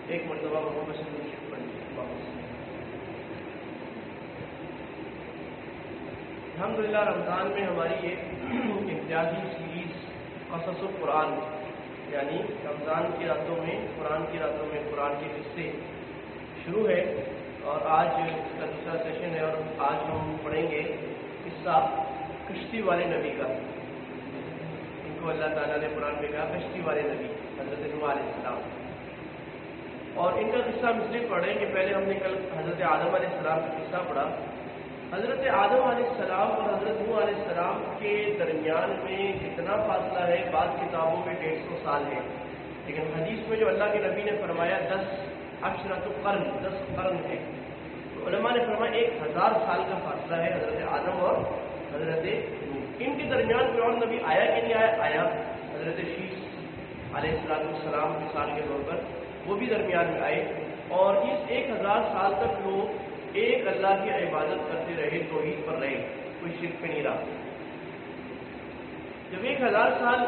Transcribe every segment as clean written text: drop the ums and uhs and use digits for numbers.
ایک مرتبہ محمد صلی اللہ علیہ وسلم پڑھ لیجیے واپس۔ الحمدللہ رمضان میں ہماری یہ امتیازی سیریز قصص القرآن، یعنی رمضان کی راتوں میں قرآن کی راتوں میں قرآن کے قصے شروع ہے، اور آج اس کا دوسرا سیشن ہے، اور آج ہم پڑھیں گے قصہ کشتی والے نبی کا۔ ان کو اللہ تعالیٰ نے قرآن میں کہا کشتی والے نبی حضرت نوح علیہ السلام، اور ان کا قصہ ہم اس لیے پڑھ رہے ہیں کہ پہلے ہم نے کل حضرت آدم علیہ السلام کا قصہ پڑھا۔ حضرت آدم علیہ السلام اور حضرت نوح علیہ السلام کے درمیان میں جتنا فاصلہ ہے بعض کتابوں میں 150 سال ہے، لیکن حدیث میں جو اللہ کے نبی نے فرمایا 10 قرن ہے، تو علماء نے فرمایا 1000 سال کا فاصلہ ہے حضرت آدم اور حضرت نوح۔ ان کے درمیان کوئی اور نبی آیا کہ نہیں آیا؟ حضرت شیش علیہ السلام مثال کے طور پر وہ بھی درمیان میں آئے، اور اس 1000 سال تک لوگ ایک اللہ کی عبادت کرتے رہے، توحید پر رہے، کوئی شرک پہ نہیں رہا۔ جب 1000 سال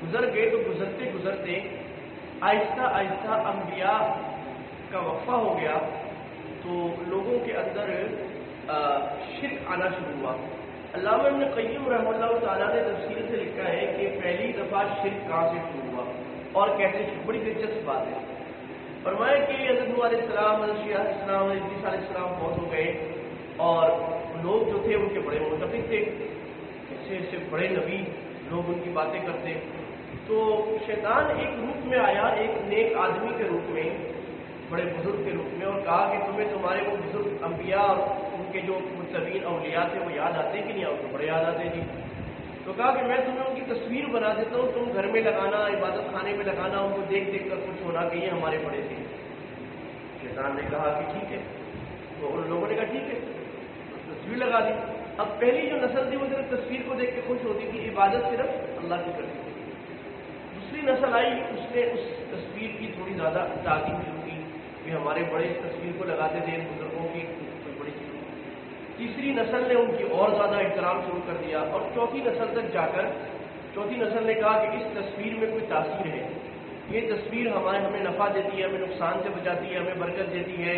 گزر گئے تو گزرتے گزرتے آہستہ آہستہ انبیاء کا وقفہ ہو گیا، تو لوگوں کے اندر شرک آنا شروع ہوا۔ علامہ ابن قیم رحمہ اللہ تعالیٰ نے تفسیر سے لکھا ہے کہ پہلی دفعہ شرک کہاں سے شروع ہوا اور کیسے شروع، بڑی دلچسپ بات ہے۔ فرمایا کہ حضرت نوح علیہ السلام، حضرت شیح علیہ السلام، حضرت عیسیٰ علیہ السلام فوت ہو گئے، اور لوگ جو تھے ان کے بڑے منتفق تھے، ایسے بڑے نبی، لوگ ان کی باتیں کرتے، تو شیطان ایک روپ میں آیا، ایک نیک آدمی کے روپ میں، بڑے بزرگ کے روپ میں، اور کہا کہ تمہیں تمہارے وہ بزرگ انبیاء اور ان کے جو متبعین اولیاء تھے وہ یاد آتے کہ نہیں؟ آپ کو بڑے یاد آتے جی۔ تو کہا کہ میں تمہیں ان کی تصویر بنا دیتا ہوں، تم گھر میں لگانا، عبادت خانے میں لگانا، ان کو دیکھ دیکھ کر کچھ ہونا کہ یہ ہمارے بڑے تھے۔ شیطان نے کہا کہ ٹھیک ہے، تو ان لوگوں نے کہا ٹھیک ہے، تصویر لگا دی۔ اب پہلی جو نسل تھی وہ صرف تصویر کو دیکھ کے خوش ہوتی تھی، عبادت صرف اللہ کی کرتی تھی۔ دوسری نسل آئی، اس نے اس تصویر کی تھوڑی زیادہ تعظیم شروع کی کہ ہمارے بڑے اس تصویر کو لگاتے تھے، بزرگوں کی کوئی بڑی چیز۔ تیسری نسل نے ان کی اور زیادہ احترام شروع کر دیا، اور چوتھی نسل تک جا کر چوتھی نسل نے کہا کہ اس تصویر میں کوئی تاثیر ہے، یہ تصویر ہمیں نفع دیتی ہے، ہمیں نقصان سے بچاتی ہے، ہمیں برکت دیتی ہے،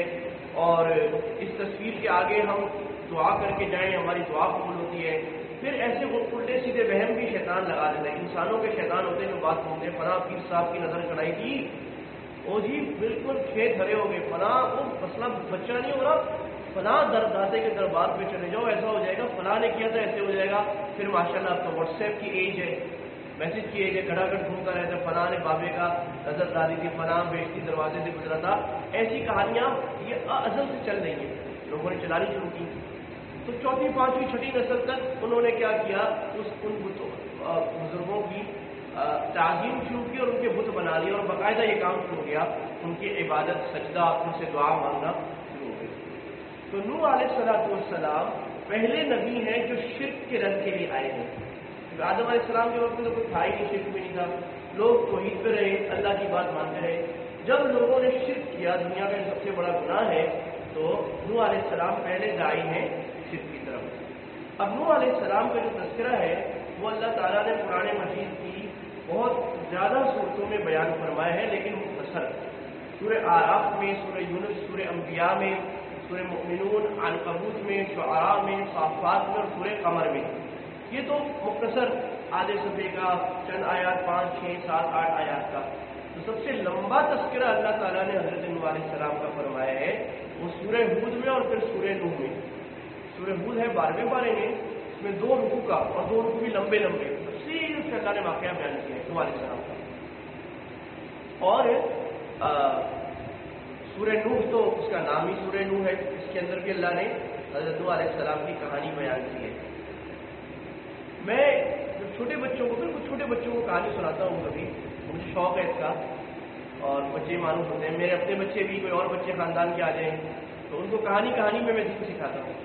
اور اس تصویر کے آگے ہم دعا کر کے جائیں ہماری دعا قبول ہوتی ہے۔ پھر ایسے وہ الٹے سیدھے وہم بھی شیطان لگا دیتے ہیں، انسانوں کے شیطان ہوتے ہیں جو بات سنتے ہیں، فلاں پیر صاحب کی نظر کڑائی تھی، وہ جی بالکل کھیت ہرے ہو گئے، فلاں وہ مسئلہ بچہ نہیں ہو رہا، فلاں داتے کے دربار پہ چلے جاؤ ایسا ہو جائے گا، فلاں نے کیا تھا ایسے ہو جائے گا۔ پھر ماشاءاللہ اب تو واٹس ایپ کی ایج ہے، میسج کی ایج ہے، گھڑا گھڑ گھومتا رہتا ہے، فلاں نے بابے کا نظر ڈالی تھی، فلاں بیشتی دروازے سے گزرا تھا، ایسی کہانیاں یہ ازل سے چل رہی ہیں، لوگوں نے چلانی شروع کی۔ تو چوتھی پانچویں چھٹی نسل تک انہوں نے کیا کیا، ان بزرگوں کی تعظیم شروع کی اور ان کے بت بنا لیے، اور باقاعدہ یہ کام شروع کیا، ان کی عبادت، سجدہ، ان سے دعا مانگنا شروع ہو گئی۔ تو نوح علیہ السلام پہلے نبی ہیں جو شرک کے رد کے لیے آئے ہیں۔ آدم علیہ السلام کے وقت میں تو کوئی تھا ہی نہیں، شرک بھی نہیں تھا، لوگ توحید پہ رہے، اللہ کی بات مانتے رہے۔ جب لوگوں نے شرک کیا، دنیا کا سب سے بڑا گناہ ہے، تو نوح علیہ السلام پہلے داعی ہیں شرک کی طرف۔ اب نوح علیہ السلام کا جو تذکرہ ہے وہ اللہ تعالیٰ نے قرآن مجید کی بہت زیادہ صورتوں میں بیان فرمایا ہے، لیکن مختصر، سورہ آراف میں، سورہ یونس، سورہ انبیاء میں، سورہ مؤمنون، عنکبوت میں، شعراء میں، صافات میں، اور سورہ قمر میں۔ یہ تو مختصر آدھے صفحے کا چند آیات، 5، 6، 7، 8 آیات کا۔ تو سب سے لمبا تذکرہ اللہ تعالیٰ نے حضرت نوح علیہ السلام کا فرمایا ہے، وہ سورہ ہود میں اور پھر سورہ نوح میں۔ سورہ ہود ہے 12ویں پارے میں، اس میں 2 رکوع کا، اور 2 رکوع بھی لمبے لمبے تفصیل سے اللہ نے واقعہ بیان کیا ہے نوح علیہ السلام کا۔ اور سورہ نوح تو اس کا نام ہی سورہ نوح ہے، اس کے اندر بھی اللہ نے حضرت نوح علیہ السلام کی کہانی بیان کی ہے۔ میں جب چھوٹے بچوں کو، بالکل چھوٹے بچوں کو کہانی سناتا ہوں کبھی، مجھے شوق ہے اس کا، اور بچے معلوم ہوتے ہیں، میرے اپنے بچے بھی، کوئی اور بچے خاندان کے آ جائیں تو ان کو کہانی میں ذکر سکھاتا ہوں۔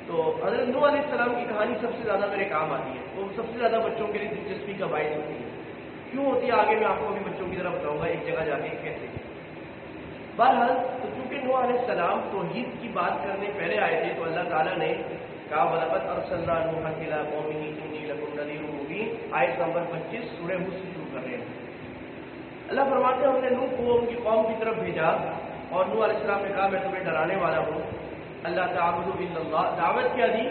تو حضرت نوح علیہ السلام کی کہانی سب سے زیادہ میرے کام آتی ہے، وہ سب سے زیادہ بچوں کے لیے دلچسپی کا باعث ہوتی ہے۔ کیوں ہوتی ہے آگے میں آپ کو بھی بچوں کی طرح بتاؤں گا، ایک جگہ جا کے کیسے۔ بہرحال تو چونکہ نوح علیہ السلام توحید کی بات کرنے پہلے آئے تھے، تو اللہ تعالیٰ نے کہا وَلَقَدْ أَرْسَلْنَا نُوحًا إِلَىٰ قَوْمِهِ إِنِّي لَكُمْ نَذِيرٌ مُّبِينٌ، آیت نمبر 25 سورہ ہود سے شروع کر رہے ہیں۔ اللہ فرماتے ہیں ہم نے نوح کو ان کی قوم کی طرف بھیجا اور نوح علیہ السلام نے کہا میں تمہیں ڈرانے والا ہوں، اللہ تعبدوا الا اللہ، دعوت کیا دی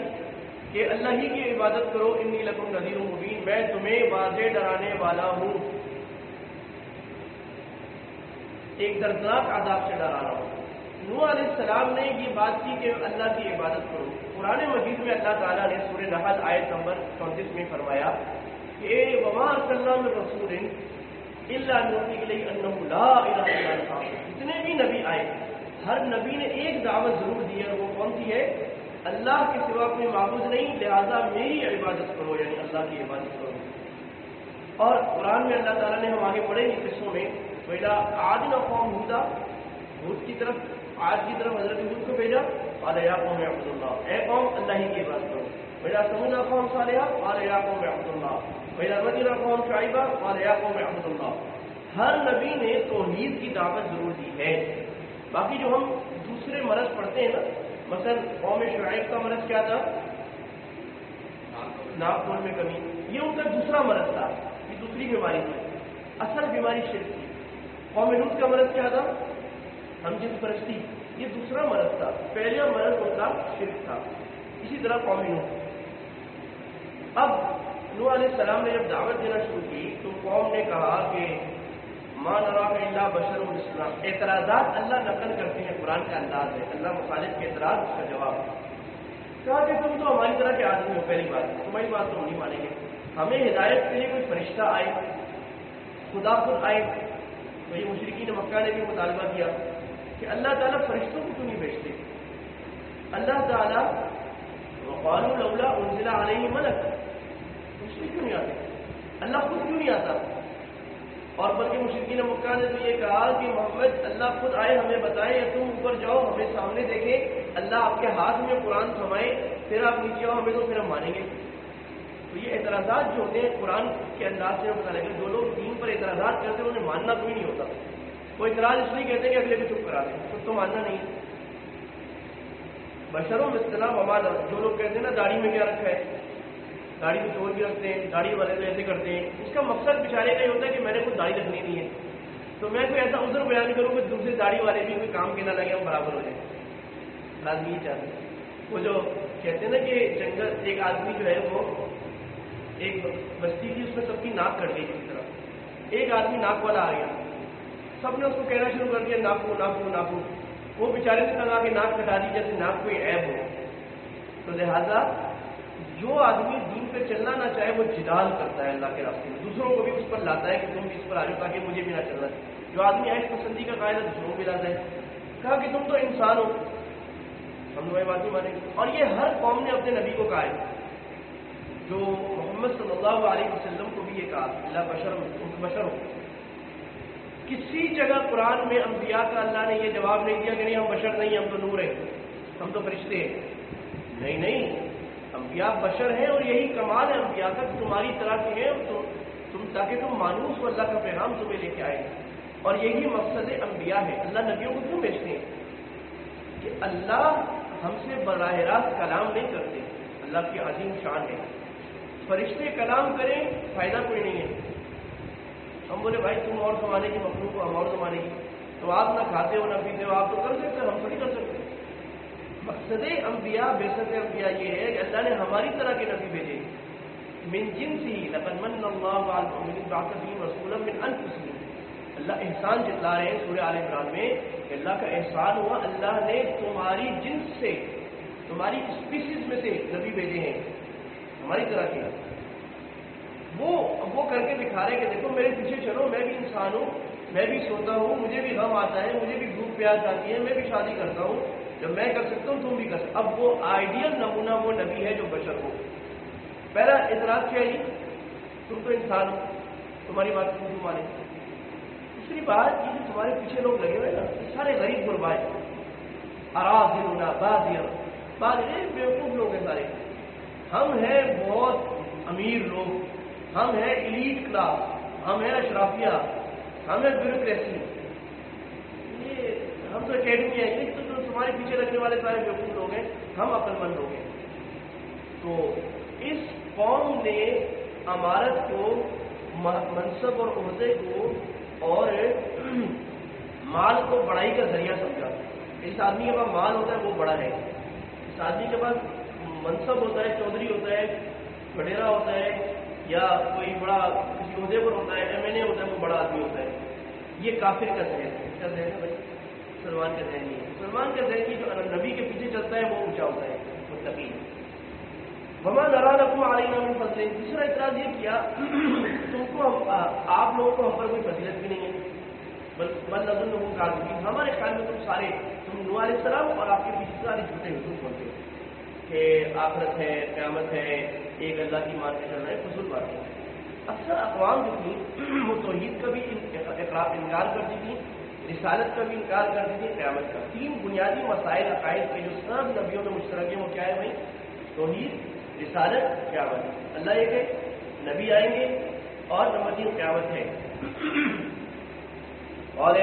کہ اللہ ہی کی عبادت کرو، انی لکم نذیر مبین، میں تمہیں واضح ڈرانے والا ہوں، ایک دردناک عذاب سے ڈرا رہا ہوں۔ نوح علیہ السلام نے یہ بات کی کہ اللہ کی عبادت کرو۔ قرآن مجید میں اللہ تعالیٰ نے سورہ نحل آیت نمبر 34 میں فرمایا کہ وما ارسلنا من رسول الا نوحی الیہ انہ لا الہ الا اللہ، جتنے بھی نبی آئے ہر نبی نے ایک دعوت ضرور دی ہے، وہ کون سی ہے؟ اللہ کے سوا کوئی معبود نہیں، لہذا میری عبادت کرو، یعنی اللہ کی عبادت کرو۔ اور قرآن میں اللہ تعالیٰ نے ہم آگے پڑھے گے قصوں میں، پہلا عاد قوم ہودا، ہود کی طرف، عاد کی طرف حضرت ہود کو بھیجا، قال یا قوم اعبدوا اللہ، اے قوم اللہ ہی کی عبادت کرو۔ پہلا سمود قوم صالحہ، قال یا قوم اعبدوا اللہ۔ پہلا مدین قوم شعیبہ، قال یا قوم اعبدوا اللہ۔ ہر نبی نے توحید کی دعوت ضرور دی ہے۔ باقی جو ہم دوسرے مرض پڑھتے ہیں نا، مثلا قوم شعیب کا مرض کیا تھا؟ ناک میں کمی، یہ ان کا دوسرا مرض تھا، یہ دوسری بیماری تھی، اصل بیماری شرک تھی۔ قوم لوط کا مرض کیا تھا؟ ہم جنس پرستی، یہ دوسرا مرض تھا، پہلا مرض ان کا شرک تھا۔ اسی طرح قوم نوح۔ اب نوح علیہ السلام نے جب دعوت دینا شروع کی تو قوم نے کہا کہ ما نراک الا بشر مثلنا، اعتراضات اللہ نقل کرتے ہیں، قرآن کا انداز ہے، اللہ مخالف کے اعتراض اس کا جواب کہا کہ تم تو ہماری طرح کے آدمی ہو، پہلی بات تمہاری بات تو ہم نہیں مانیں گے، ہمیں ہدایت کے لیے کوئی فرشتہ آئے، خدا خود آئے۔ تو یہ مشرکین مکہ نے بھی مطالبہ کیا کہ اللہ تعالیٰ فرشتوں کو کیوں نہیں بھیجتے؟ اللہ تعالیٰ وقالوا لولا انزل علیہ ملک، فرشتے کیوں نہیں آتے؟ اللہ خود کیوں نہیں آتا؟ اور بلکہ مشرکین مکہ نے تو یہ کہا کہ محمد اللہ خود آئے ہمیں بتائے، یا تم اوپر جاؤ ہمیں سامنے دیکھیں، اللہ آپ کے ہاتھ میں قرآن تھمائے پھر آپ نیچے آؤ ہمیں تو پھر ہم مانیں گے۔ تو یہ اعتراضات جو ہوتے ہیں قرآن کے انداز سے پتہ لگے، جو لوگ دین پر اعتراضات کرتے ہیں انہیں ماننا کوئی نہیں ہوتا، وہ اعتراض اس لیے کہتے ہیں کہ اگلے کو چپ کرا دیں، خود تو ماننا نہیں۔ بشروں میں اصطلاح ومانا، جو لوگ کہتے ہیں نا داڑھی میں کیا رکھا ہے، داڑھی کو چھوڑ بھی رکھتے ہیں، داڑھی والے تو ایسے کرتے ہیں، اس کا مقصد بیچارے کا یہ ہوتا ہے کہ میں نے کوئی داڑھی رکھنی نہیں ہے، تو میں کوئی ایسا عذر بیان کروں کہ دوسرے داڑھی والے بھی کوئی کام کے نہ لگے، ہم برابر ہو جائیں، لازمی ہی چاہتے ہیں۔ وہ جو کہتے ہیں نا کہ جنگل، ایک آدمی جو ہے وہ ایک بستی تھی، اس میں سب کی ناک کٹ گئی کسی طرح، ایک آدمی ناک والا آ گیا، سب نے اس کو کہنا شروع کر دیا ناکو ناکو ناکو، وہ بیچارے سے لگا کہ ناک کٹا دی جیسے ناک کوئی عیب ہو۔ تو لہذا جو آدمی دین پہ چلنا نہ چاہے وہ جدال کرتا ہے اللہ کے راستے میں، دوسروں کو بھی اس پر لاتا ہے کہ تم بھی اس پر آ جاؤ تاکہ مجھے بھی نہ چلنا ہے۔ جو آدمی عیش پسندی کا قائل ہے دوسروں کو بھی لاتا ہے، کہا کہ تم تو انسان ہو، ہم تمہاری بات نہیں مانیں گے۔ اور یہ ہر قوم نے اپنے نبی کو کہا ہے، جو محمد صلی اللہ علیہ وسلم کو بھی یہ کہا اللہ بشر ہو۔ کسی جگہ قرآن میں انبیاء کا اللہ نے یہ جواب نہیں دیا کہ نہیں ہم بشر نہیں، ہم تو نور ہیں، ہم تو فرشتے ہیں، نہیں نہیں، انبیاء بشر ہیں، اور یہی کمال ہے انبیاء کا، تمہاری طرح کے ہیں تم تاکہ تم مانوس ہو، اللہ کا پیغام تمہیں لے کے آئے، اور یہی مقصد انبیاء ہے۔ اللہ نبیوں کو کیوں بھیجتے ہیں؟ کہ اللہ ہم سے براہ راست کلام نہیں کرتے، اللہ کی عظیم شان ہے، فرشتے کلام کریں فائدہ کوئی نہیں ہے۔ ہم بولے بھائی تم اور زمانے کی مخلوق ہو، ہم اور زمانے کی، تو آپ نہ کھاتے ہو نہ پیتے ہو، آپ تو کر سکتے ہو، ہم تھوڑی کر سکتے۔ مقصد انبیاء، بعثت انبیاء یہ ہے کہ اللہ نے ہماری طرح کے نبی بھیجے، من جنسی لقد من اللہ علی المؤمنین بعث فیہم رسولا من انفسہم۔ اللہ احسان جتلا رہے ہیں سورہ آل عمران میں کہ اللہ کا احسان ہوا، اللہ نے تمہاری جنس سے، تمہاری اسپیسیز میں سے نبی بھیجے ہیں ہماری طرح کے۔ وہ کر کے دکھا رہے کہ دیکھو میرے پیچھے چلو، میں بھی انسان ہوں، میں بھی سوتا ہوں، مجھے بھی غم آتا ہے، مجھے بھی بھوک پیاس آتی ہے، میں بھی شادی کرتا ہوں، جب میں کر سکتا ہوں تم بھی کر سکتے۔ اب وہ آئیڈیل نمونہ وہ نبی ہے جو بشر ہو۔ پہلا اعتراض کیا ہے؟ تم تو انسان ہو، تمہاری بات کو کیوں مانے؟ دوسری بات یہ جو تمہارے پیچھے لوگ لگے ہوئے نا، یہ سارے غریب غربا ہیں، اراذلنا بادر بیوقوف لوگ ہیں سارے، ہم ہیں بہت امیر لوگ، ہم ہیں ایلیٹ کلاس، ہم ہیں اشرافیہ، ہم ہیں بیوروکریسی، یہ ہم تو اکیڈمی ہے، یہ تو تمہارے پیچھے لگنے والے سارے بیوقوف لوگ ہیں، ہم عقل مند لوگ ہیں۔ تو اس قوم نے امارت کو، منصب اور عہدے کو اور مال کو بڑائی کا ذریعہ سمجھا. اس آدمی کے پاس مال ہوتا ہے وہ بڑا ہے، اس آدمی کے پاس منصب ہوتا ہے، چودھری ہوتا ہے، وڈیرا ہوتا ہے، یا کوئی بڑا کسی عہدے پر ہوتا ہے، ایم این اے ہوتا ہے، وہ بڑا آدمی ہوتا ہے. یہ کافر کا ذہن ہے. کیا ذہن ہے بھائی؟ مسلمان کا ذہن نہیں ہے. مسلمان کا ذہن یہ جو نبی کے پیچھے چلتا ہے وہ اونچا ہوتا ہے، متقی. وما نرى لكم علينا من فضل. دوسرا اعتراض یہ کیا تم کو آپ لوگوں کو ہم پر کوئی فضیلت بھی نہیں ہے، بل نظنکم کاذبین. ہمارے خیال میں تم سارے، تم نوح علیہ السلام اور آپ کے پیچھے سارے جھوٹے حضور بولتے ہو کہ آخرت ہے، قیامت ہے، ایک اللہ کی مان کے چل رہا ہے. فضول بات ہے. اکثر اقوام جو تھیں وہ توحید کا بھی انکار کرتی تھیں، رسالت کا بھی انکار کرتی تھی، قیامت کا. تین بنیادی مسائل عقائد کے جو سب نبیوں میں مشترک ہیں وہ کیا ہے بھائی؟ توحید، رسالت، قیامت. اللہ ایک ہے، نبی آئیں گے، اور نمبر 3 قیامت ہے. اور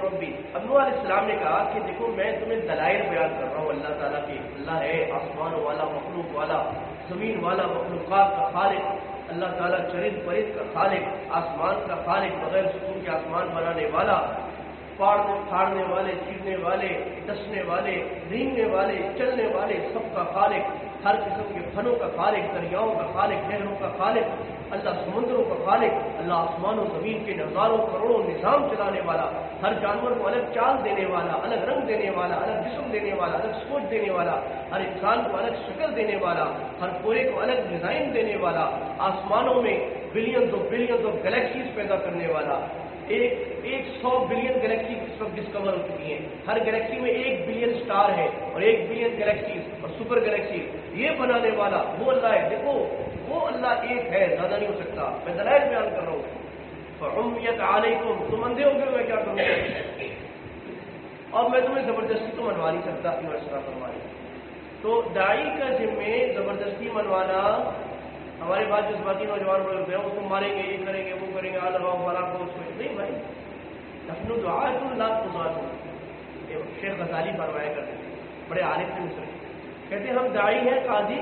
ربی. اب نوح علیہ السلام نے کہا کہ دیکھو میں تمہیں دلائل بیان کر رہا ہوں اللہ تعالیٰ کے. اللہ ہے آسمان والا، مخلوق والا، زمین والا، مخلوقات کا خالق. اللہ تعالیٰ چرند پرند کا خالق، آسمان کا خالق، بغیر سکون کے آسمان بنانے والا، پھاڑنے والے، چیرنے والے، ڈسنے والے، رینگنے والے، چلنے والے، سب کا خالق، ہر قسم کے پھلوں کا خالق، دریاؤں کا خالق، نہروں کا خالق. اللہ سمندروں کا خالق. اللہ آسمان و زمین کے ہزاروں کروڑوں نظام چلانے والا، ہر جانور کو الگ چال دینے والا، الگ رنگ دینے والا، الگ جسم دینے والا، الگ سوچ دینے والا، ہر انسان کو الگ شکل دینے والا، ہر پورے کو الگ ڈیزائن دینے والا، آسمانوں میں بلینز آف گلیکسیز پیدا کرنے والا. 100 بلین گلیکسی اس وقت ڈسکور ہو چکی ہیں. ہر گلیکسی میں 1 بلین سٹار ہے، اور 1 بلین گلیکسیز اور سپر گلیکسیز. یہ بنانے والا وہ اللہ ہے. دیکھو وہ اللہ ایک ہے، زیادہ نہیں ہو سکتا. میں دلائل بیان کر رہا ہوں. فعمیت علیکم، تم اندھے ہو گئے، میں کیا کروں گا؟ اور میں تمہیں زبردستی تو منوا نہیں سکتا. فرمائی تو داعی کا ذمہ زبردستی منوانا. ہمارے پاس جذباتی نوجوان بڑے ہوتے ہیں، اس کو ماریں گے، یہ کریں گے، وہ کریں گے، لگاؤ فلاں کو، اس کو نہیں بھائی. نحن دعاۃ لا قضاۃ. شیخ غزالی فرمایا کرتے ہیں، بڑے عالم تھے مصر کے. کہتے ہیں ہم داعی ہیں، قاضی.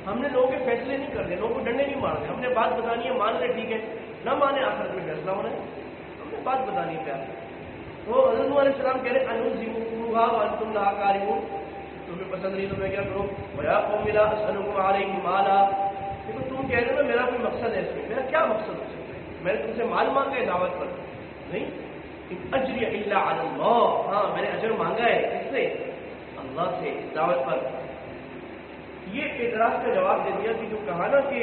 ہم نے لوگوں کے فیصلے نہیں کرنے، لوگوں کو ڈنڈے نہیں مارنے. ہم نے بات بتانی ہے، مان رہے ٹھیک ہے، نہ مانے آخر میں فیصلہ ہونا ہے. ہم نے بات بتانی ہے پیار. تو حضرت نوح علیہ السلام کہہ رہے انزموها وانتم لها کارہون. تمہیں پسند نہیں تو میں کیا کروں؟ ویا قوم لا اسالکم علیہ مالا. دیکھو تم کہہ رہے ہو نا میرا کوئی مقصد ہے اس میں. میرا کیا مقصد ہو سکتا ہے؟ میں نے تم سے مال مانگا ہے دعوت پر؟ نہیں. ان اجری الا علی اللہ. ہاں میں نے اجر مانگا ہے کس سے؟ اللہ سے، دعوت پر. یہ اعتراض کا جواب دے دیا کہ جو کہا نا کہ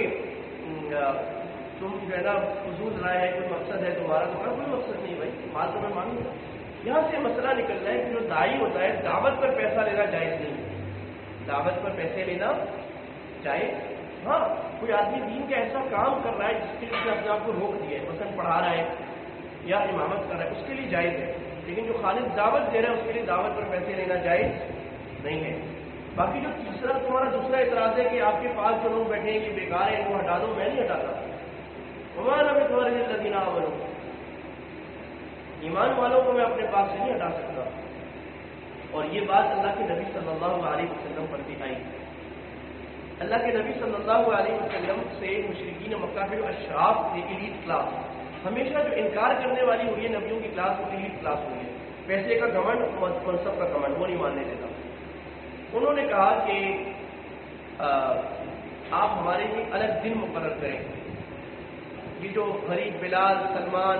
تم جو ہے نا فضول رائے ہے، کوئی مقصد ہے تمہارا کوئی مقصد نہیں بھائی، مال تو میں مانوں گا. یہاں سے مسئلہ نکلنا ہے کہ جو داعی ہوتا ہے دعوت پر پیسہ لینا جائز نہیں. دعوت پر پیسے لینا جائز. ہاں کوئی آدمی دین کا ایسا کام کر رہا ہے جس کے لیے اپنے آپ کو روک دیا ہے، مثلا پڑھا رہا ہے یا امامت کر رہا ہے، اس کے لیے جائز ہے. لیکن جو خالص دعوت دے رہا ہے اس کے لیے دعوت پر پیسے لینا جائز نہیں ہے. باقی جو تمہارا دوسرا اعتراض ہے کہ آپ کے پاس جو لوگ بیٹھے ہیں یہ بیکار ہیں، وہ ہٹا دو. میں نہیں ہٹاتا. ہمارا بھی تمہارے الذین آمنوا، ایمان والوں کو میں اپنے پاس سے نہیں ہٹا سکتا. اور یہ بات اللہ کے نبی صلی اللہ علیہ وسلم پر بھی آئی. اللہ کے نبی صلی اللہ علیہ وسلم سے مشرکین مکہ کے جو اشراف تھے، ایلیٹ کلاس، ہمیشہ جو انکار کرنے والی ہوئی ہے نبیوں کی کلاس، وہ ایلیٹ کلاس ہوئی ہے. پیسے کا گھمنڈ، منصب کا گھمنڈ، وہ نہیں ماننے دیتا. انہوں نے کہا کہ آپ ہمارے لیے الگ دن مقرر کریں. یہ جو غریب بلال، سلمان،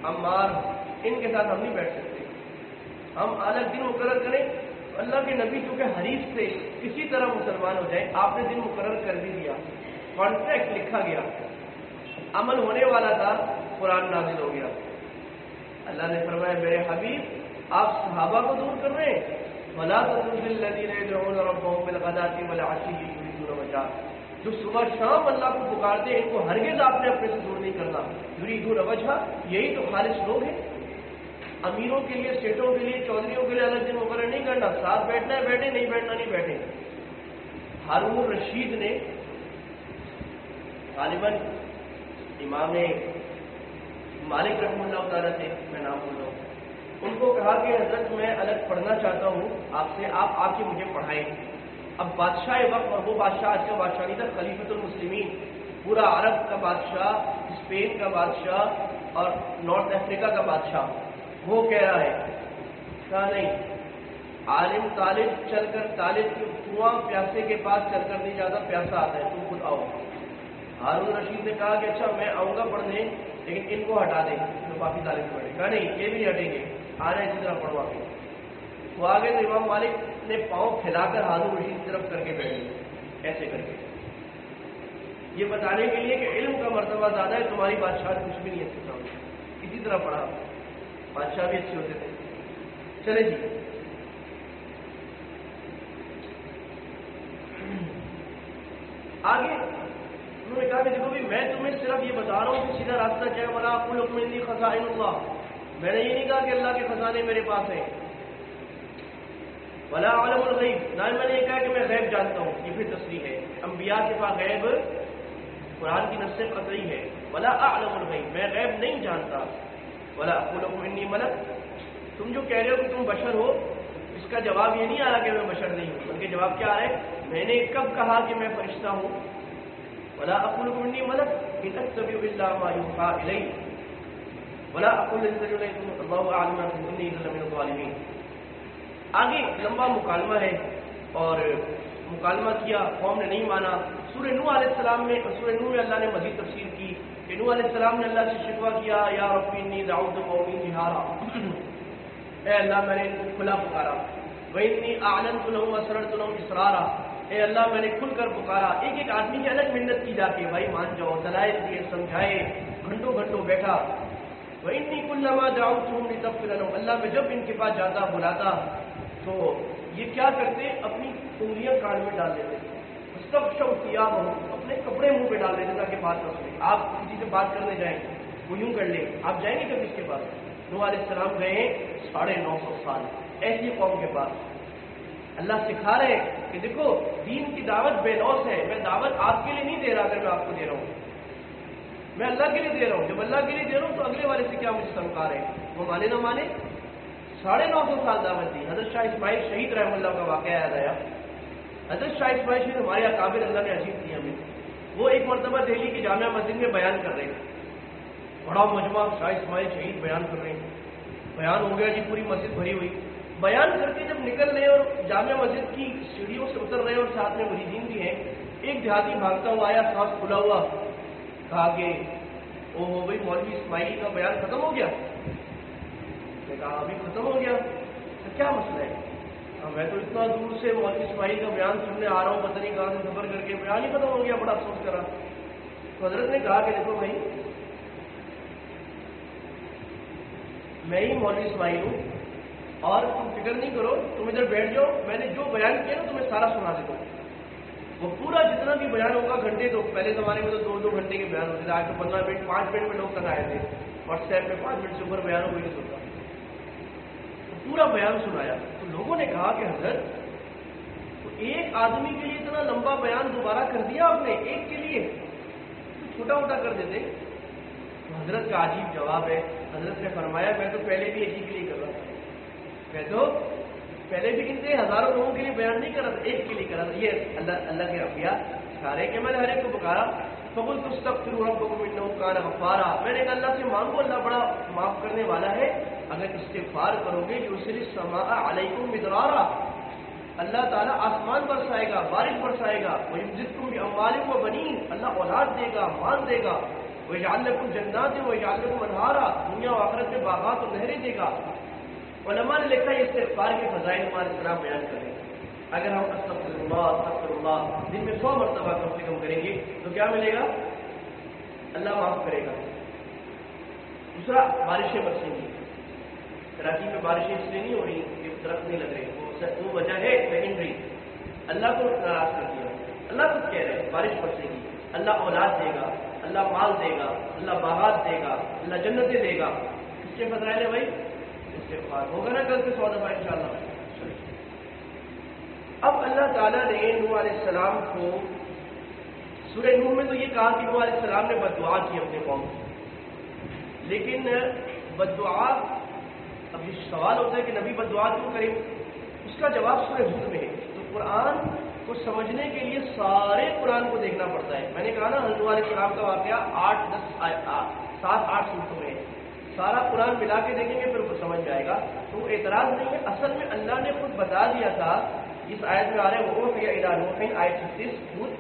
عمار، ان کے ساتھ ہم نہیں بیٹھ سکتے. ہم الگ دن مقرر کریں. اللہ کے نبی چونکہ حریف سے کسی طرح مسلمان ہو جائے، آپ نے دن مقرر کر بھی دیا، کانٹریکٹ لکھا گیا، عمل ہونے والا تھا، قرآن نازل ہو گیا. اللہ نے فرمایا میرے حبیب آپ صحابہ کو دور کر رہے ہیں. وَلَا تَطْرُدِ الَّذِينَ يَدْعُونَ رَبَّهُم بِالْغَدَاةِ وَالْعَشِيِّ يُرِيدُونَ وَجْهَهُ. جو صبح شام اللہ کو پکارتے ہیں ان کو ہرگز آپ نے اپنے سے دور نہیں کرنا. یریدون وجہ، یہی تو خالص لوگ ہیں. امیروں کے لیے، سیٹوں کے لیے، چودھریوں کے لیے الگ دن مقرر نہیں کرنا. ساتھ بیٹھنا ہے بیٹھے، نہیں بیٹھنا نہیں بیٹھے. ہارون الرشید نے غالباً امام مالک رحمہ اللہ تعالیٰ سے، میں نام بول رہا ہوں، ان کو کہا کہ حضرت میں الگ پڑھنا چاہتا ہوں آپ سے، آپ آ کے مجھے پڑھائیں. اب بادشاہ وقت، اور وہ بادشاہ آج کا بادشاہ نہیں تھا، خلیفۃ المسلمین، پورا عرب کا بادشاہ، اسپین کا بادشاہ، اور نارتھ افریقہ کا بادشاہ، وہ کہہ رہا ہے، کہا نہیں، عالم طالب چل کر، طالب کے کنواں پیاسے کے پاس چل کر نہیں جاتا، پیاسا آتا ہے، تم خود آؤ۔ ہارون رشید نے کہا کہ اچھا میں آؤں گا پڑھنے، لیکن ان کو ہٹا دیں جو باقی طالب پڑھے۔ کہا نہیں، یہ بھی نہیں ہٹیں گے، آ رہے اسی طرح پڑھوا کے۔ وہ آگے تو امام مالک نے پاؤں پھیلا کر ہارون رشید کی طرف کر کے بیٹھے، ایسے کر کے، یہ بتانے کے لیے کہ علم کا مرتبہ زیادہ ہے، تمہاری بادشاہ کچھ بھی نہیں ہے سامنے۔ اسی طرح پڑھا، بادشاہ بھی اچھے ہوتے تھے۔ چلے جی، آگے انہوں نے کہا کہ دیکھو بھی میں تمہیں صرف یہ بتا رہا ہوں کہ سیدھا راستہ کیا ہے، ولا اقول لکم انی خزائن اللہ، میں نے یہ نہیں کہا کہ اللہ کے خزانے میرے پاس ہیں، ولا اعلم الغیب، نہ میں نے یہ کہا کہ میں غیب جانتا ہوں، یہ پھر تصریح ہے، انبیاء کے پاس غیب قرآن کی نص قطعی ہے، ولا اعلم الغیب، میں غیب نہیں جانتا، ولا اقول لکم انی ملک، تم جو کہہ رہے ہو کہ تم بشر ہو، اس کا جواب یہ نہیں آ رہا کہ میں بشر نہیں ہوں، بلکہ جواب کیا آ رہا ہے، میں نے کب کہا کہ میں فرشتہ ہوں، ولا اقول لکم انی ملک ان اتبع الا ما یوحى الی ولا اقول للذین اللہ اعلم انی اذا لمن الظالمین۔ آگے لمبا مکالمہ ہے، اور مکالمہ کیا، قوم نے نہیں مانا۔ سورہ نوح علیہ السلام میں، سورہ نوح میں اللہ نے مزید تفسیر کی کہ نوح علیہ السلام نے اللہ سے شکوہ کیا، یا رب انی دعوت قومی جہارا، اے اللہ میں نے ان کو کھلا پکارا، وانی اعلنت لهم واسررت لهم اسرارا، اے اللہ میں نے کھل کر پکارا۔ ایک ایک آدمی کی الگ منت کی جاتی ہے، بھائی مان جاؤ، دلائل دیے، سمجھائے، گھنٹوں گھنٹوں بیٹھا۔ وانی کلما دعوتهم لتغفر لهم، اللہ میں جب ان کے پاس جاتا بلاتا تو یہ کیا کرتے، اپنی انگلیاں کان میں ڈال لیتے، استغشوا ثيابهم، اپنے کپڑے منہ پہ ڈال لیتے تاکہ بات نہ سنے۔ آپ کسی سے بات کرنے جائیں، وہ یوں کر لیں، آپ جائیں گے کبھی اس کے پاس؟ نوح علیہ السلام گئے 950 سال ایسی قوم کے پاس، اللہ سکھا رہے ہیں کہ دیکھو دین کی دعوت بے لوث ہے، میں دعوت آپ کے لیے نہیں دے رہا، اگر میں آپ کو دے رہا ہوں میں اللہ کے لیے دے رہا ہوں، جب اللہ کے لیے دے رہا ہوں تو اگلے والے سے کیا مجھے سمکار ہے، وہ مانے نہ مانے۔ 950 سال دعوت دی۔ حضرت شاہ اسماعیل شہید رحمہ اللہ کا واقعہ یاد آیا۔ حضرت شاہ اسماعیل شہید ہمارے اکابر اللہ نے عزیز کی ہمیں، وہ ایک مرتبہ دہلی کی جامعہ مسجد میں بیان کر رہے تھے، بڑا مجمع، شاہ اسماعیل شہید بیان کر رہے ہیں، بیان ہو گیا جی، پوری مسجد بھری ہوئی، بیان کر کے جب نکل رہے اور جامعہ مسجد کی سیڑھیوں سے اتر رہے اور ساتھ میں مریدین بھی ہیں، ایک دیہاتی بھاگتا ہوا آیا، سانس کھلا ہوا، کہا کہ او ہو بھائی مولوی اسماعیل کا بیان ختم ہو گیا؟ میں کہا ابھی ختم ہو گیا، تو کیا مسئلہ ہے؟ میں تو اتنا دور سے مولوی اسماعیل کا بیان سننے آ رہا ہوں، پتہ نہیں کہاں سے سفر کر کے، بیان ہی ختم ہو گیا، بڑا افسوس کرا۔ تو حضرت نے کہا کہ دیکھو بھائی میں ہی مولوی اسماعیل ہوں، اور تم فکر نہیں کرو، تم ادھر بیٹھ جاؤ، میں نے جو بیان کیا نا تمہیں سارا سنا دیتا ہوں، وہ پورا جتنا بھی بیان ہوگا گھنٹے، تو پہلے زمانے میں تو 2 گھنٹے کے بیان ہوتے تھے، آج تو 15 منٹ 5 منٹ میں لوگ تک آئے تھے، واٹس ایپ میں 5 منٹ سے اوپر بیان ہو نہیں سکتا، تو پورا بیان سنایا۔ تو لوگوں نے کہا کہ حضرت تو ایک آدمی کے لیے اتنا لمبا بیان دوبارہ کر دیا آپ نے، ایک کے لیے تو چھوٹا موٹا کر دیتے۔ تو حضرت کا عجیب جواب ہے، حضرت نے فرمایا میں تو پہلے بھی ایک ہی کے لیے کر رہا تھا، میں تو پہلے بھی کتنے ہزاروں لوگوں کے لیے بیان نہیں کر رہا تھا، ایک کے لیے کر رہا تھا۔ یہ اللہ کے انبیاء سکھا رہے کہ میں نے ہر ایک کو پکارا، فقلت استغفروا ربکم انہ کان غفارا، میں نے کہا اللہ سے مانگو، اللہ بڑا معاف کرنے والا ہے، اگر استغفار کرو گے یرسل السماء علیکم مدرارا، اللہ تعالیٰ آسمان برسائے گا، بارش برسائے گا، ویمددکم باموال وبنین، اللہ اولاد دے گا، مال دے گا، ویجعل لکم جنات ویجعل لکم انہارا، دنیا و آخرت میں باغات اور نہریں دے گا۔ علماء نے لکھا یہ استغفار کے فضائل ہمارے اسلام بیان کریں، اگر ہم استغفر اللہ دن میں 100 مرتبہ کم سے کم کریں گے تو کیا ملے گا؟ اللہ معاف کرے گا۔ دوسرا، بارشیں برسیں گی۔ کراچی میں بارشیں اس لیے نہیں ہو رہی کہ درخت نہیں لگ رہے، وہ وجہ ہے سیکنڈری، اللہ کو ناراض کر دیا، اللہ خود کہہ رہے ہیں بارش برسے گی، اللہ اولاد دے گا، اللہ مال دے گا، اللہ باغات دے گا، اللہ جنتیں دے گا۔ کس کے فضائل ہے بھائی؟ استغفار ہوگا نا کل سے 100 دفعہ انشاءاللہ۔ اب اللہ تعالیٰ نے نوح علیہ السلام کو سورہ نوح میں تو یہ کہا کہ نوح علیہ السلام نے بد دعا کی اپنے قوم کو، لیکن بد دعا، اب یہ سوال ہوتا ہے کہ نبی بد دعا کیوں کریں، اس کا جواب سورہ ہود میں ہے۔ تو قرآن کو سمجھنے کے لیے سارے قرآن کو دیکھنا پڑتا ہے۔ میں نے کہا نا حضرت نوح علیہ السلام کا واقعہ 7-8 سورتوں میں ہے، سارا قرآن ملا کے دیکھیں گے پھر وہ سمجھ میں آئے گا. تو اعتراض نہیں ہے، اصل میں اللہ نے خود بتا دیا تھا. اس آیت میں آ رہے وہ یا الی نوح آیت 36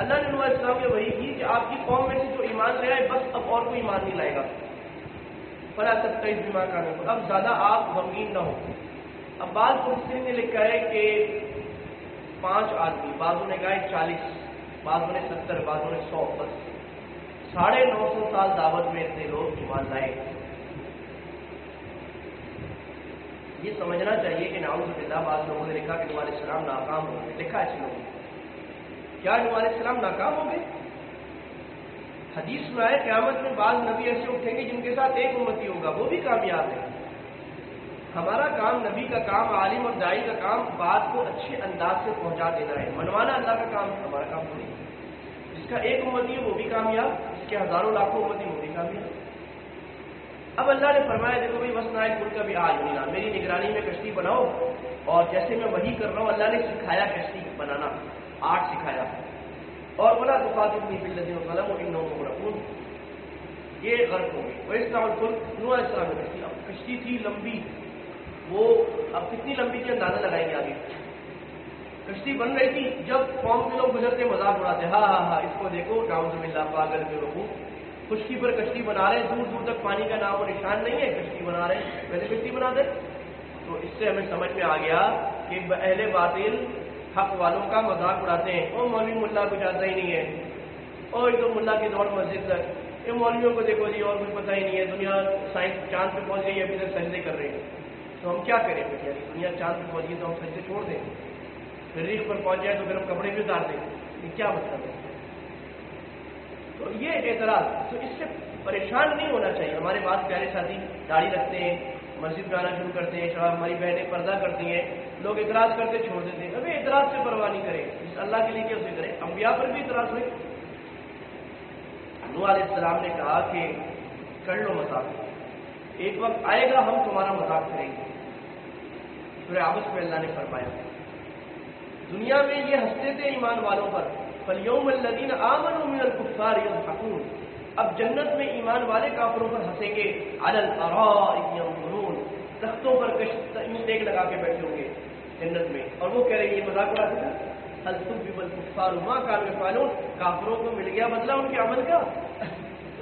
اللہ نے نوح علیہ السلام نے وہی کی کہ آپ کی قوم میں سے جو ایمان لے آئے بس اب اور کوئی ایمان نہیں لائے گا. فلا تبتئس بما كانوا، اب زیادہ آپ غمگین نہ ہو. اب بعض مفسرین نے لکھا ہے کہ 5 آدمی، بعضوں نے کہا 40، بعضوں نے 70، بعضوں نے 100، بس 950 سال دعوت میں اتنے لوگ ایمان لائے. یہ سمجھنا چاہیے کہ نعوذ باللہ بعض لوگوں نے لکھا کہ نوح علیہ السلام ناکام ہو گئے. لکھا ایسے لوگوں نے. کیا نوح علیہ السلام ناکام ہو گئے؟ حدیث میں آئے قیامت میں بعض نبی ایسے اٹھیں گے جن کے ساتھ ایک امتی ہوگا، وہ بھی کامیاب ہے. ہمارا کام، نبی کا کام، عالم اور داعی کا کام بات کو اچھے انداز سے پہنچا دینا ہے. منوانا اللہ کا کام ہے، ہمارا کام نہیں. جس کا ایک امتی ہے وہ بھی کامیاب، جس کے ہزاروں لاکھوں امتی وہ بھی کامیاب. اب اللہ نے فرمایا دیکھو بھائی بس نائک ملک کا بھی آج نہیں نا، میری نگرانی میں کشتی بناؤ. اور جیسے میں وہی کر رہا ہوں اللہ نے سکھایا کشتی بنانا، آرٹ سکھایا. اور بلا تخاطبنی فی الذین ظلموا انہم مغرقون، یہ غرق ہو گئی. ویسنا الفلک، نوح علیہ السلام کی کشتی. اب کشتی تھی لمبی، وہ اب کتنی لمبی کی اندازہ لگائیں گے آگے. کشتی بن رہی تھی، جب قوم کے لوگ گزرتے مذاق اڑاتے، ہاں ہاں ہاں اس کو دیکھو نعوذ باللہ پاگل کے لوگوں، خشکی پر کشتی بنا رہے ہیں، دور دور تک پانی کا نام و نشان نہیں ہے، کشتی بنا رہے ہیں، ویسے کشتی بنا دے. تو اس سے ہمیں سمجھ میں آ گیا کہ اہل باطل حق والوں کا مذاق اڑاتے ہیں. وہ مولوی ملا کو جاتا ہی نہیں ہے، اور تو ملا کی دوڑ مسجد تک. یہ مولویوں کو دیکھو جی اور کچھ پتہ ہی نہیں ہے، دنیا سائنس چاند پہ پہنچ گئی، ابھی تک سجدے کر رہے ہیں. تو ہم کیا کریں پھر؟ یعنی دنیا چاند پہ پہنچ گئی تو ہم سجدے چھوڑ دیں؟ پھر ریخ پر پہنچ جائے تو پھر ہم کپڑے بھی اتار دیں؟ یہ کیا مطلب ہے؟ تو یہ اعتراض، تو اس سے پریشان نہیں ہونا چاہیے. ہمارے پاس پیارے ساتھی داڑھی رکھتے ہیں، مسجد میں آنا شروع کرتے ہیں، شباب ہماری بہنیں پردہ کرتی ہیں، لوگ اعتراض کرتے چھوڑ دیتے ہیں. ابھی اعتراض سے پرواہ نہیں کریں، جس اللہ کے لیے کیا اسے کریں. انبیاء پر بھی اعتراض ہوئے. نوح علیہ السلام نے کہا کہ کر لو مذاق، ایک وقت آئے گا ہم تمہارا مذاق کریں گے. سورہ عبس میں اللہ نے فرمایا دنیا میں یہ ہنستے تھے ایمان والوں پر، فَالْيَوْمَ الَّذِينَ آمَنُوا مِنَ الْكُفَّارِ يَضْحَكُونَ، اب جنت میں ایمان والے کافروں پر ہنسیں گے. عَلَى الْأَرَائِكِ يَنظُرُونَ، تختوں پر ٹیک لگا کے بیٹھے ہوں گے جنت میں، اور وہ کہہ رہے ہیں یہ مذاق اڑاتے تھے. هَلْ ثُوِّبَ الْكُفَّارُ مَا كَانُوا يَفْعَلُونَ، کافروں کو مل گیا بدلہ ان کے عمل کا.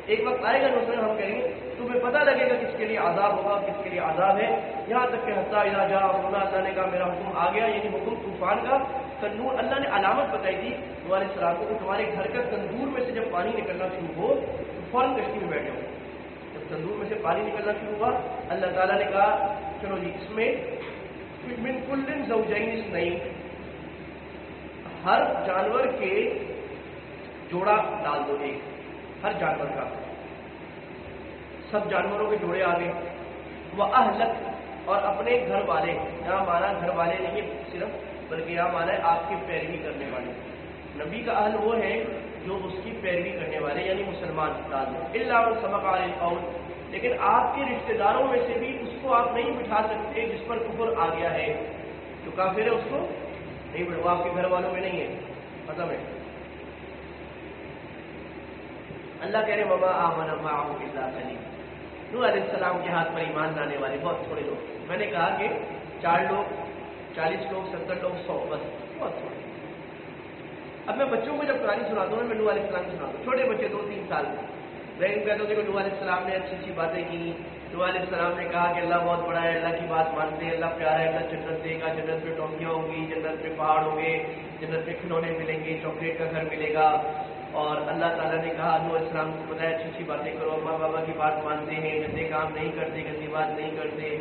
ایک وقت آئے گا نصر، ہم کہیں گے تمہیں پتہ لگے گا کس کے لیے عذاب ہوگا، کس کے لیے عذاب ہے. یہاں تک کہ حتیٰ اذا جاء امرنا، اللہ نے کہا میرا حکم آ گیا، یعنی حکم طوفان کا. تنور، اللہ نے علامت بتائی تھی نوح علیہ السلام کو کہ تمہارے گھر کا تندور میں سے جب پانی نکلنا شروع ہو تو فوراً کشتی میں بیٹھ جاؤ. جب تندور میں سے پانی نکلنا شروع ہوا اللہ تعالیٰ نے کہا چلو جی اس میں من کل زوجین اثنین، ہر جانور کے جوڑا ڈال دو، ایک ہر جانور کا. سب جانوروں کے جوڑے آ گئے. وَأَهْلَكَ، اور اپنے گھر والے، یہاں مانا گھر والے نہیں ہے صرف، بلکہ یہاں مانا ہے آپ کی پیروی کرنے والے. نبی کا اہل وہ ہے جو اس کی پیروی کرنے والے یعنی مسلمان ڈال دیں. اِلَّا مَن سَبَقَ عَلَيْهِ الْقَوْلُ، لیکن آپ کے رشتہ داروں میں سے بھی اس کو آپ نہیں بٹھا سکتے جس پر کفر آ گیا ہے. جو کافر ہے اس کو نہیں بٹھا، وہ آپ کے گھر والوں میں نہیں ہے. ختم ہے. اللہ کہہ رہے وَمَا آمَنَ مَعَهُ إِلَّا قَلِيلٌ، نوح علیہ السلام کے ہاتھ پر ایمان لانے والے بہت تھوڑے لوگ. میں نے کہا کہ 4 لوگ، 40 لوگ، 70 لوگ، 100، بس بہت تھوڑے. اب میں بچوں کو جب کہانی سناتا ہوں میں نوح علیہ السلام کی سناتا ہوں. چھوٹے بچے 2-3 سال کے، میں ان کو کہتا ہوں کہ نوح علیہ السلام نے اچھی اچھی باتیں کی. نوح علیہ السلام نے کہا کہ اللہ بہت بڑا ہے، اللہ کی بات مانتے ہیں، اللہ پیارا ہے، اللہ جنت دے گا، جنت میں ٹونکیاں ہوں گی، جنت میں پہاڑ ہوں گے، جنت میں کھلونے ملیں گے، چاکلیٹ کا گھر ملے گا. اور اللہ تعالیٰ نے کہا نوح علیہ السلام کو بتایا اچھی اچھی باتیں کرو، ماں بابا کی بات مانتے ہیں، گندے کام نہیں کرتے، گندی بات نہیں کرتے.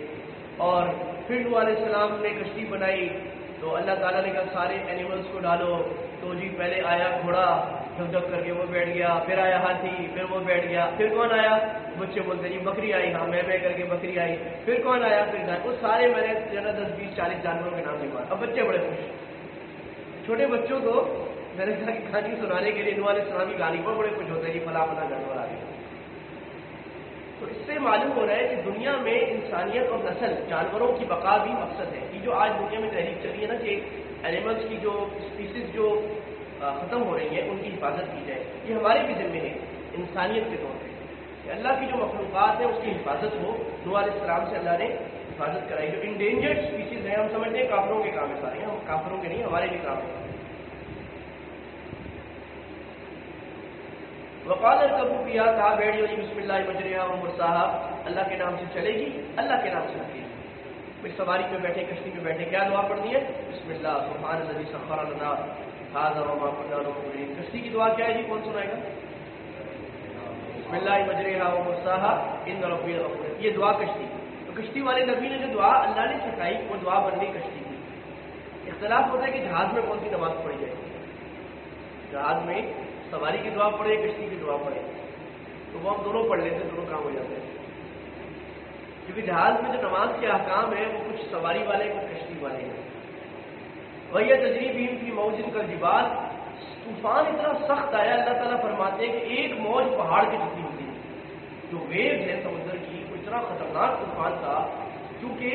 اور پھر نوح علیہ السلام نے کشتی بنائی تو اللہ تعالیٰ نے کہا سارے اینیملس کو ڈالو. تو جی پہلے آیا گھوڑا دھک دھک کر کے وہ بیٹھ گیا، پھر آیا ہاتھی، پھر وہ بیٹھ گیا. پھر کون آیا؟ بچے بولتے جی بکری آئی، ہاں میں کر کے بکری آئی. پھر کون آیا؟ پھر جان، وہ سارے میں نے 10-20-40 جانوروں کے نام لکھوا. اب بچے بڑے خوش. چھوٹے بچوں کو میں نے کہا کہ کہانی سنانے کے لیے نوح علیہ السلام کی کہانی پر بڑے خوش ہوتے ہیں کہ فلاں فلاں جانور آ گئے. تو اس سے معلوم ہو رہا ہے کہ دنیا میں انسانیت اور نسل جانوروں کی بقا بھی مقصد ہے. یہ جو آج دنیا میں تحریک چلی ہے نا کہ اینیملس کی جو اسپیسیز جو ختم ہو رہی ہیں ان کی حفاظت کی جائے، یہ ہمارے بھی ذمہ ہے انسانیت کے طور پہ. کہ اللہ کی جو مخلوقات ہے اس کی حفاظت ہو. نوح علیہ السلام سے اللہ نے حفاظت کرائی. جو انڈینجرڈ اسپیسیز ہیں ہم سمجھتے ہیں کافروں کے کام ہے سارے, ہم کافروں کے نہیں, ہمارے بھی کام ہے. وقال اركبوا فيها, کہا بیٹھیو جی بسم اللہ مجریہا ومرساہا, اللہ کے نام سے چلے گی, اللہ کے نام سے رکھے گی. پھر سواری پہ بیٹھے, کشتی پہ بیٹھے, کیا دعا پڑھنی ہے؟ بسم اللہ سبحان الذی سخر لنا هذا وما كنا له مقرنين. کشتی کی دعا کیا ہے جی, کون سنائے گا؟ بسم اللہ مجریہا ومرساہا ان ربی غفور. یہ دعا کشتی. تو کشتی والے نبی نے جو دعا اللہ نے سکھائی وہ دعا بن گئی کشتی کی. اختلاف ہوتا ہے کہ جہاز میں کون سی نماز پڑھی جائے. جہاز میں سواری کی دعا پڑھے, کشتی کی دعا پڑھے, تو وہ ہم دونوں پڑھ لیتے, دونوں کام ہو جاتے ہیں. کیونکہ جہاز میں جو نماز کے احکام ہیں وہ کچھ سواری والے کچھ کشتی والے ہیں. وہی تجریب فی موجن کا جبال, طوفان اتنا سخت آیا, اللہ تعالیٰ فرماتے ہیں کہ ایک موج پہاڑ کی جتنی ہوتی ہے. جو ویوز ہے سمندر کی وہ اتنا خطرناک طوفان تھا, کیونکہ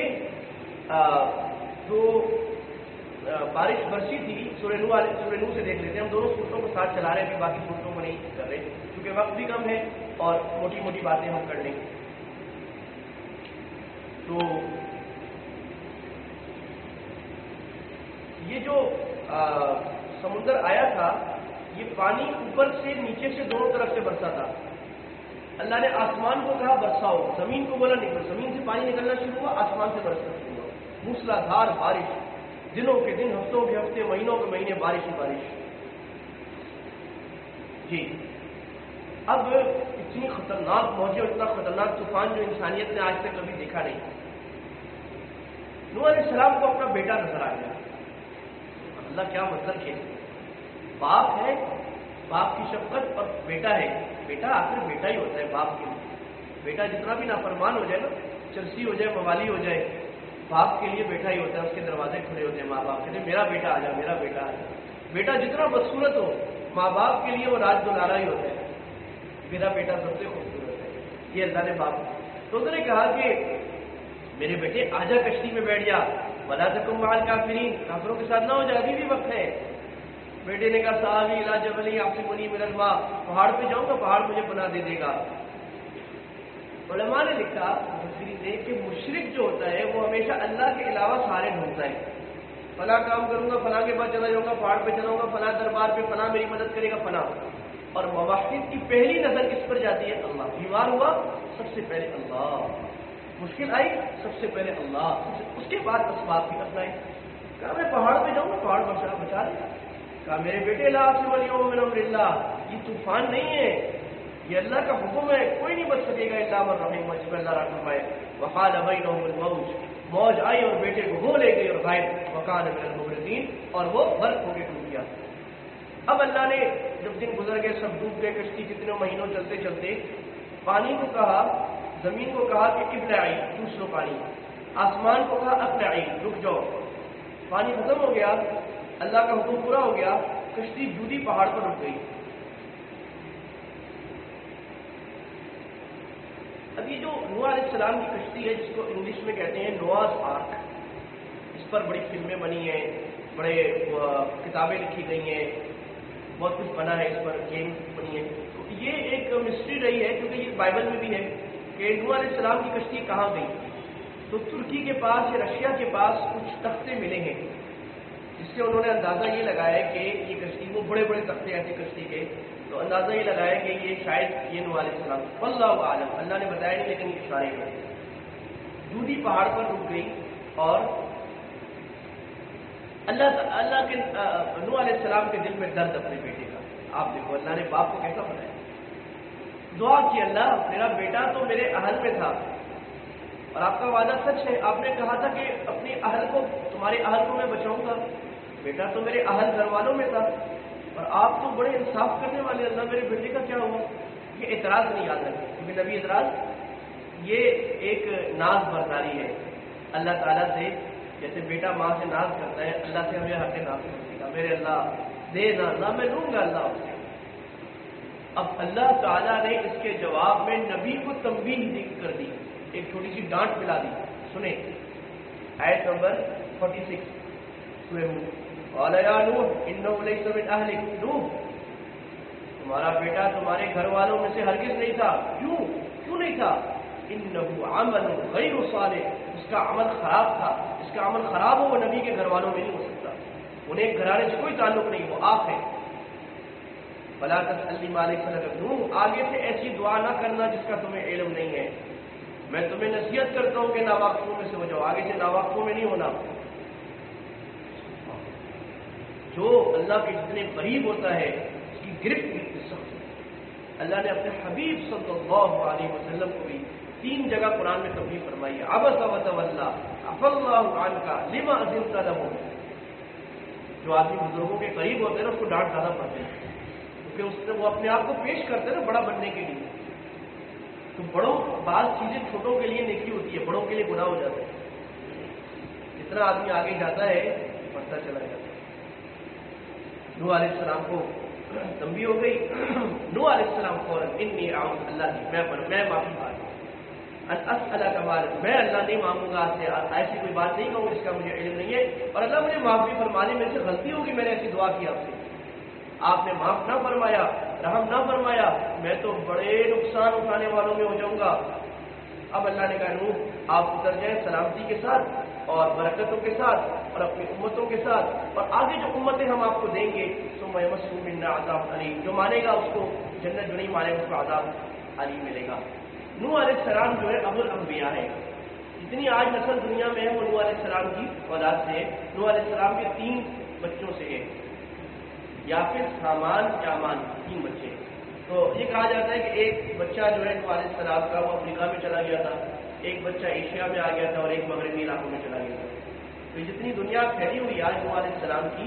جو بارش برسی تھی. سورہ نوح سے دیکھ لیتے ہیں, ہم دونوں صورتوں کو ساتھ چلا رہے ہیں, باقی صورتوں کو نہیں کر رہے کیونکہ وقت بھی کم ہے اور موٹی موٹی باتیں ہم کر لیں گے. تو یہ جو سمندر آیا تھا, یہ پانی اوپر سے نیچے سے دونوں طرف سے برسا تھا. اللہ نے آسمان کو کہا برساؤ, زمین کو بولا نکل. زمین سے پانی نکلنا شروع ہوا, آسمان سے برسنا شروع ہوا. موسلا دھار بارش, دنوں کے دن, ہفتوں کے ہفتے, مہینوں کے مہینے, بارش ہی بارش. جی اب اتنی خطرناک موجیں, اتنا خطرناک طوفان جو انسانیت نے آج تک کبھی دیکھا نہیں. نوح علیہ السلام کو اپنا بیٹا نظر آ گیا. اللہ کیا مطلب ہے, باپ ہے, باپ کی شفقت, اور بیٹا ہے. بیٹا آخر بیٹا ہی ہوتا ہے باپ کے لیے. بیٹا جتنا بھی نافرمان ہو جائے نا, چرسی ہو جائے, موالی ہو جائے, باپ کے لیے بیٹا ہی ہوتا ہے. اس کے دروازے کھلے ہوتے ہیں, ماں باپ کہتے ہیں میرا بیٹا آ جا, میرا بیٹا آ جا. بیٹا جتنا بدصورت ہو, ماں باپ کے لیے وہ راج دلارا ہی ہوتا ہے. میرا بیٹا سب سے خوبصورت ہے. یہ اللہ نے باپ. تو انہوں نے کہا کہ میرے بیٹے آجا کشتی میں بیٹھ جا, ولا تکن مع الکافرین, کافروں کے ساتھ نہ ہو جا, ابھی بھی وقت ہے. بیٹے نے کہا صحابی الی جبل یعصمنی من الماء, پہاڑ پہ جاؤں گا, پہاڑ مجھے پناہ دے دے گا. علماء نے لکھا کہ مشرک جو ہوتا ہے وہ ہمیشہ اللہ کے علاوہ سہارے ڈھونڈتا ہے. فلاں کام کروں گا, فلاں کے پاس چلا جاؤں گا, پہاڑ پہ چلاؤں گا, فلاں دربار پہ, فلاں میری مدد کرے گا, فلاں. اور موحد کی پہلی نظر کس پر جاتی ہے؟ اللہ. بیمار ہوا سب سے پہلے اللہ, مشکل آئی سب سے پہلے اللہ, اس کے بعد اسباب بھی اپنائے. کہا میں پہاڑ پہ جاؤں گا, پہاڑ بچا لے. کہا میرے بیٹے لا عاصم اليوم من امر اللہ, یہ طوفان نہیں ہے, یہ اللہ کا حکم ہے, کوئی نہیں بچ سکے گا الا من رحم, جس پر اللہ رحم فرمائے. وقال بینہم الموج, موج آئی اور بیٹے کو ہو لے گئی اور غائب. وکان من المغرقین, اور وہ غرق ہو کے ڈوب گیا. اب اللہ نے جب دن گزر گئے, سب ڈوب گئے, کشتی کتنے مہینوں چلتے چلتے, پانی کو کہا, زمین کو کہا کہ ابلعی, چوس لو پانی. آسمان کو کہا اقلعی, رک جاؤ. پانی ختم ہو گیا, اللہ کا حکم پورا ہو گیا, کشتی جودی پہاڑ پر رک گئی. اب یہ جو نوح علیہ السلام کی کشتی ہے, جس کو انگلش میں کہتے ہیں نوآز آرک, اس پر بڑی فلمیں بنی ہیں, بڑے کتابیں لکھی گئی ہیں, بہت کچھ بنا ہے, اس پر گیم بنی ہے. تو یہ ایک مسٹری رہی ہے, کیونکہ یہ بائبل میں بھی ہے کہ نوح علیہ السلام کی کشتی کہاں گئی. تو ترکی کے پاس یا رشیا کے پاس کچھ تختے ملے ہیں, جس سے انہوں نے اندازہ یہ لگایا کہ یہ کشتی, وہ بڑے بڑے تختے ایسے کشتی کے, تو اندازہ یہ لگایا کہ یہ شاید یہ نوح علیہ السلام. واللہ عالم, اللہ نے بتایا نہیں, لیکن یہ اشارے ہیں. جودی پہاڑ پر رک گئی, اور اللہ کے نوح علیہ السلام کے دل میں درد اپنے بیٹے کا. آپ دیکھو اللہ نے باپ کو کیسا بنایا. دعا کی, اللہ میرا بیٹا تو میرے اہل میں تھا, اور آپ کا وعدہ سچ ہے, آپ نے کہا تھا کہ اپنے اہل کو, تمہارے اہل کو میں بچاؤں گا. بیٹا تو میرے اہل گھر والوں میں تھا, اور آپ تو بڑے انصاف کرنے والے, اللہ میرے بیٹے کا کیا ہوا. یہ اعتراض نہیں یاد رکھے, کیونکہ نبی اعتراض یہ ایک ناز برداری ہے اللہ تعالیٰ سے. جیسے بیٹا ماں سے ناز کرتا ہے, اللہ سے ہمیں حق ناز کرتے گا, میرے اللہ دے نہ میں لوں گا اللہ سے. اب اللہ تعالیٰ نے اس کے جواب میں نبی کو تنبیہ کر دی, ایک چھوٹی سی ڈانٹ ملا دی. سنیں آیت نمبر 46 سورہ ہود. قال یا نوح انه ليس من اهلك, نوح تمہارا بیٹا تمہارے گھر والوں میں سے ہرگز نہیں تھا. کیوں؟ کیوں نہیں تھا؟ انہ عمل غیر صالح، اس کا عمل خراب تھا، اس کا عمل خراب ہو وہ نبی کے گھر والوں میں نہیں ہو سکتا، انہیں گھرانے سے کوئی تعلق نہیں، وہ آپ ہے۔ فلا تسألنی ما لیس لک به، آگے سے ایسی دعا نہ کرنا جس کا تمہیں علم نہیں ہے، میں تمہیں نصیحت کرتا ہوں کہ ناواقفوں میں سے ہو جاؤ، آگے سے ناواقفوں میں نہیں ہونا۔ جو اللہ کے جتنے قریب ہوتا ہے اس کی گرفت اتنی سخت ہے۔ اللہ نے اپنے حبیب صلی اللہ علیہ وسلم کو بھی 3 جگہ قرآن میں تبلیغ فرمائی ہے، عبس وتولی عفی اللہ عنک لما اذنت لهم۔ جو آدمی بزرگوں کے قریب ہوتے ہیں نا اس کو ڈانٹ زیادہ پڑتے ہیں، کیونکہ اس سے وہ اپنے آپ کو پیش کرتے ہیں نا بڑا بننے کے لیے، تو بڑوں بعض چیزیں چھوٹوں کے لیے نیکی ہوتی ہے، بڑوں کے لیے گناہ ہو جاتا ہے، جتنا آدمی آگے جاتا ہے بڑھتا چلا جاتا ہے۔ نوح علیہ السلام کو تنبیہ ہو گئی، نوح علیہ السلام فوراً انی اعوذ اللہ میں معافی مانگتا ہوں، ان اسألک ما میں اللہ نہیں مانگوں گا، ایسی کوئی بات نہیں کہوں جس کا مجھے علم نہیں ہے، اور اللہ مجھے معافی فرما دے، میرے سے غلطی ہوگی، میں نے ایسی دعا کی آپ سے، آپ نے معاف نہ فرمایا، رحم نہ فرمایا، میں تو بڑے نقصان اٹھانے والوں میں ہو جاؤں گا۔ اب اللہ نے کہا نوح آپ اتر جائیں سلامتی کے ساتھ اور برکتوں کے ساتھ اور اپنی امتوں کے ساتھ، اور آگے جو امتیں ہم آپ کو دیں گے ثم یمسہ منا عذاب علیم، جو مانے گا اس کو جنت، جو نہیں مانے گا اس کو عذاب علیم ملے گا۔ نوح علیہ السلام جو ہے ابو الانبیاء ہے، جتنی آج نسل دنیا میں ہے وہ نوح علیہ السلام کی اولاد سے ہے۔ نوح علیہ السلام کے 3 بچوں سے ہے، یافس، حامان، یامان، 3 بچے۔ تو یہ کہا جاتا ہے کہ ایک بچہ جو ہے نوح علیہ السلام کا وہ افریقہ میں چلا گیا تھا، ایک بچہ ایشیا میں آ گیا تھا اور ایک مغربی علاقوں میں چلا گیا تھا۔ تو جتنی دنیا پھیلی ہوئی آج نوح علیہ السلام کی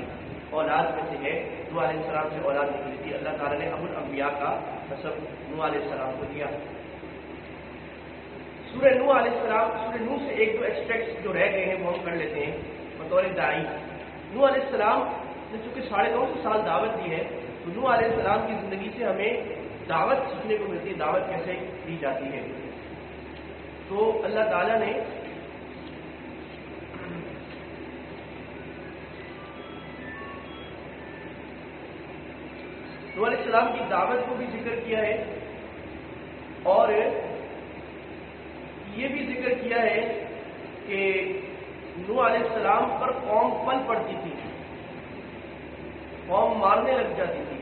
اولاد میں سے ہے، نوح علیہ السلام سے اولاد نکلی تھی، اللہ تعالیٰ نے ابو الانبیاء کا نسب نوح علیہ السلام کو دیا۔ سورہ نوح علیہ السلام، سورہ نوح سے 1-2 ایکسٹریکٹس جو رہ گئے ہیں وہ ہم کر لیتے ہیں بطور داعی۔ نوح علیہ السلام نے چونکہ 950 سال دعوت دی ہے، تو نوح علیہ السلام کی زندگی سے ہمیں دعوت سیکھنے کو ملتی ہے، دعوت کیسے دی جاتی ہے۔ تو اللہ تعالیٰ نے نوح علیہ السلام کی دعوت کو بھی ذکر کیا ہے، اور یہ بھی ذکر کیا ہے کہ نوح علیہ السلام پر قوم پل پڑتی تھی، قوم مارنے لگ جاتی تھی،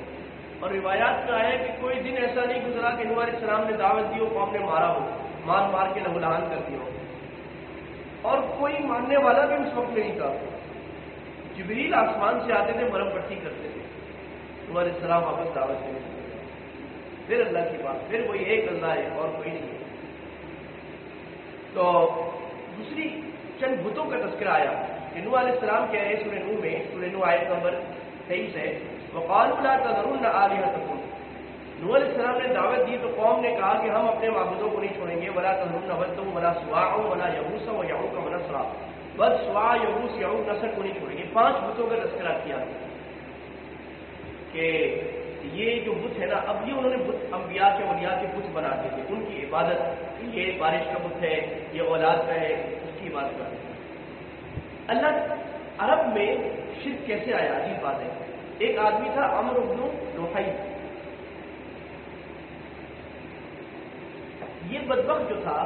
اور روایات میں آیا کہ کوئی دن ایسا نہیں گزرا کہ نوح علیہ السلام نے دعوت دی ہو قوم نے مارا ہو، مار کے لہو لہان کر دیا ہو، اور کوئی ماننے والا بھی اس وقت میں نہیں تھا۔ جبریل آسمان سے آتے تھے، مرم پٹی کرتے تھے، نوح علیہ السلام واپس دعوت دینے لگے۔ پھر اللہ کی بات، پھر وہی ایک اللہ ہے اور کوئی نہیں ہے۔ تو دوسری چند بتوں کا تذکرہ آیا کہ نوح علیہ السلام کہہ رہے سورہ نوح میں، سورہ نوح آیت نمبر 23 ہے، وَقَالُوا لَا تَذَرُنَّ آلِهَتَكُمْ۔ نوح علیہ السلام نے دعوت دی تو قوم نے کہا کہ ہم اپنے معبودوں کو نہیں چھوڑیں گے، وَلَا تَذَرُنَّ وَدًّا وَلَا سُوَاعًا وَلَا يَغُوثَ وَيَعُوقَ وَنَسْرًا، بس سوا، یغوث، یعوق، نصر کو نہیں چھوڑیں گے۔ 5 بتوں کا تذکرہ کیا کہ یہ جو بت ہے نا، اب یہ انہوں نے بت انبیاء کے اولیاء کے بت بناتے تھے، ان کی عبادت، یہ بارش کا بت ہے، یہ اولاد کا ہے، اس کی عبادت کرتے تھے۔ اللہ عرب میں شرک کیسے آیا، عجیب بات ہے۔ ایک آدمی تھا عمرو بن لحی، یہ بدبخت جو تھا،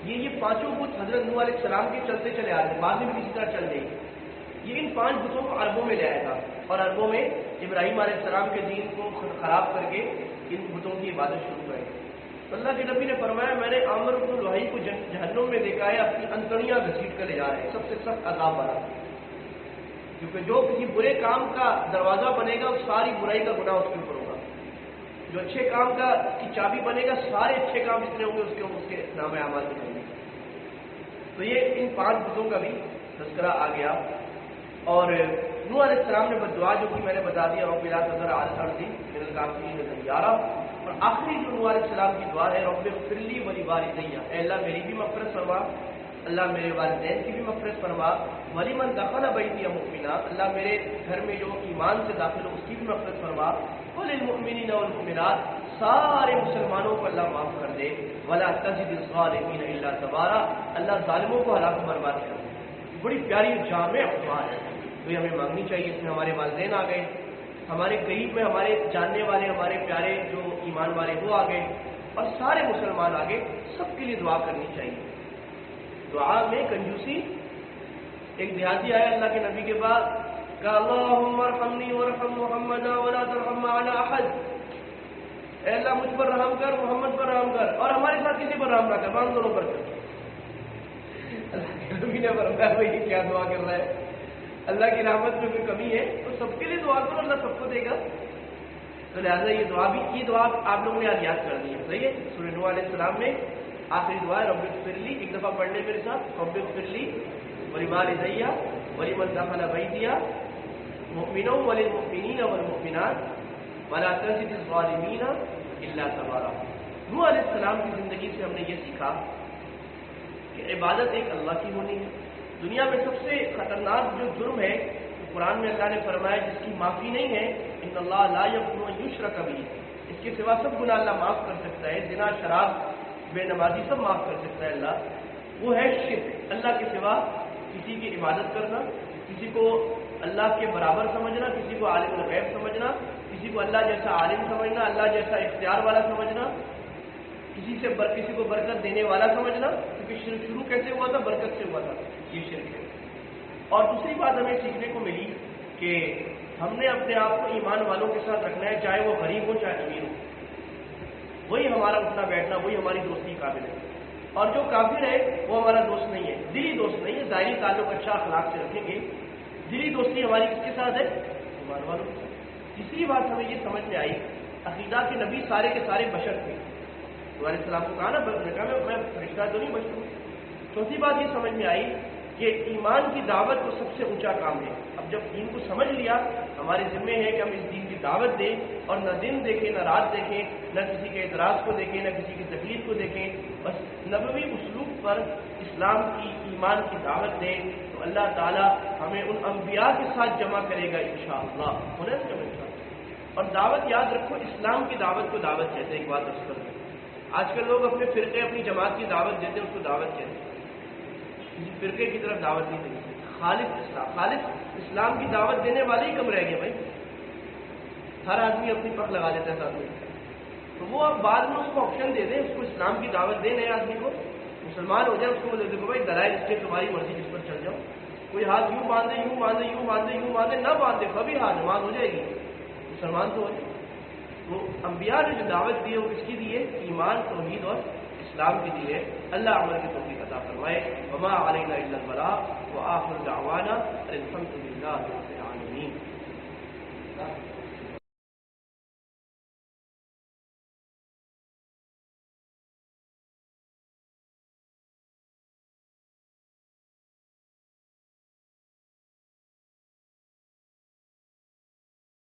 یہ 5 بت حضرت نوح علیہ السلام کے چلتے چلے آ رہے، بعد میں بھی کسی طرح چل گئی۔ یہ ان 5 بتوں کو عربوں میں لے آیا تھا، اور عربوں میں ابراہیم علیہ السلام کے دین کو خراب کر کے ان بتوں کی عبادت شروع کر۔ تو اللہ کے نبی نے فرمایا میں نے عمرو بن لحی کو جہنم میں دیکھا ہے، اپنی انتڑیاں گھسیٹ کر لے جا رہے ہیں، سب سے سخت عذاب والا، کیونکہ جو کسی برے کام کا دروازہ بنے گا اس ساری برائی کا گناہ اس کے اوپر ہوگا، جو اچھے کام کا کی چابی بنے گا سارے اچھے کام جتنے ہوں گے اس کے نام اعمال میں ہوں گے۔ تو یہ ان 5 بتوں کا بھی تذکرہ آ گیا۔ اور نوح علیہ السلام نے بدعا جو کہ میں نے بتا دیا، رب لا تذر علی الارض من الکافرین دیارا، اور آخری جو نوح علیہ السلام کی دعا ہے رب اغفر لی ولوالدی، اے اللہ میری بھی مغفرت فرما، اللہ میرے والدین کی بھی مغفرت فرما، ولمن دخل بیتی مؤمنا، اللہ میرے گھر میں جو ایمان سے داخل ہو اس کی بھی مغفرت فرما، وللمؤمنین والمؤمنات، سارے مسلمانوں کو اللہ معاف کر دے، ولا تزد الظالمین الا تبارا، اللہ ظالموں کو ہلاک و برباد کر دے۔ بڑی پیاری جامع دعا ہے، تو یہ ہمیں مانگنی چاہیے۔ اس میں ہمارے والدین آ گئے، ہمارے قریب میں ہمارے جاننے والے، ہمارے پیارے جو ایمان والے وہ آ گئے، اور سارے مسلمان آگے سب کے لیے دعا کرنی چاہیے. دعا میں کنجوسی. ایک دیہاتی آیا اللہ کے نبی کے بعد کہا اللہم ارحمنی ورحم محمد ولا ترحم علی احد. اے اللہ مجھ پر رحم کر، محمد پر رحم کر، اور ہمارے ساتھ کسی پر رحم نہ کر، ہم دونوں پر کر. اللہ کے نبی نے فرمایا بھائی کیا دعا کر رہا ہے؟ اللہ کی رحمت میں کوئی کمی ہے تو سب کے لیے دعا کرو، اللہ سب کو دے گا. تو لہٰذا یہ دعا آپ لوگوں نے آج یاد کر دی ہے. صحیح ہے. سورہ نوح علیہ السلام میں آخری دعا ہے رب اغفر لی. ایک دفعہ پڑھ لیں میرے ساتھ، رب اغفر لی ولوالدی ولمن دخل بیتی مؤمنا وللمؤمنین والمؤمنات ولا تزد الظالمین الا تبارا. نوح علیہ السلام کی زندگی سے ہم نے یہ سیکھا کہ عبادت ایک اللہ کی ہونی ہے. دنیا میں سب سے خطرناک جو جرم ہے قرآن میں اللہ نے فرمایا جس کی معافی نہیں ہے، ان اللہ لا یغفر ان یشرک بہ. اس کے سوا سب گناہ اللہ معاف کر سکتا ہے. زنا، شراب، بے نمازی سب معاف کر سکتا ہے اللہ. وہ ہے شرک. اللہ کے سوا کسی کی عبادت کرنا، کسی کو اللہ کے برابر سمجھنا، کسی کو عالم الغیب سمجھنا، کسی کو اللہ جیسا عالم سمجھنا، اللہ جیسا اختیار والا سمجھنا، کسی کو برکت دینے والا سمجھنا. کیونکہ شروع کیسے ہوا تھا؟ برکت سے ہوا تھا. یہ شرک ہے. اور دوسری بات ہمیں سیکھنے کو ملی کہ ہم نے اپنے آپ کو ایمان والوں کے ساتھ رکھنا ہے، چاہے وہ غریب ہو چاہے امیر ہو. وہی ہمارا اٹھنا بیٹھنا، وہی ہماری دوستی قابل ہے. اور جو کافر ہے وہ ہمارا دوست نہیں ہے، دلی دوست نہیں ہے. ظاہری تعلق اچھا اخلاق سے رکھیں گے. دلی دوستی ہماری کس کے ساتھ ہے؟ ایمان والوں کے ساتھ. تیسری بات ہمیں یہ سمجھ میں آئی، عقیدہ کے نبی سارے کے سارے بشر تھے. علیہ السلام کو کہا نا میں فرشتہ تو نہیں بشر ہوں. چوتھی بات یہ سمجھ میں آئی کہ ایمان کی دعوت تو سب سے اونچا کام ہے. اب جب دین کو سمجھ لیا، ہمارے ذمے ہے کہ ہم اس دین کی دعوت دیں اور نہ دن دیکھیں نہ رات دیکھیں، نہ کسی کے اعتراض کو دیکھیں نہ کسی کی تکلیف کو دیکھیں. بس نبوی اسلوب پر اسلام کی ایمان کی دعوت دیں تو اللہ تعالیٰ ہمیں ان انبیاء کے ساتھ جمع کرے گا انشاءاللہ. ہونا چاہیے. اور دعوت یاد رکھو، اسلام کی دعوت کو دعوت کہتے ہیں. ایک بات عرض کر دیں، آج کل لوگ اپنے فرقے اپنی جماعت کی دعوت دیتے ہیں، اس کو دعوت کہتے ہیں. کسی فرقے کی طرف دعوت نہیں دینی. خالص اسلام کی دعوت دینے والے ہی کم رہ گئے بھائی. ہر آدمی اپنی پک لگا لیتا ہے ساتھ میں. تو وہ اب بعد میں اس کو آپشن دے دیں، اس کو اسلام کی دعوت دیں، نئے آدمی کو مسلمان ہو جائے، اس کو بولے دیکھو بھائی دلائل اس کے تمہاری مرضی جس پر چل جاؤ. کوئی ہاتھ یوں باندھے یوں باندھے یوں باندھے یوں باندھے نہ باندھے، کبھی ہاتھ نماز ہو جائے گی، مسلمان تو ہو جائے. وہ انبیاء نے جو دعوت دی ہے وہ کس کی دی ہے؟ ایمان، توحید اور اسلام کی دی ہے. اللہ عمل کی توفیق عطا فرمائے. وما علینا الا البلاغ وآخر دعوانا الحمد للہ رب العالمین.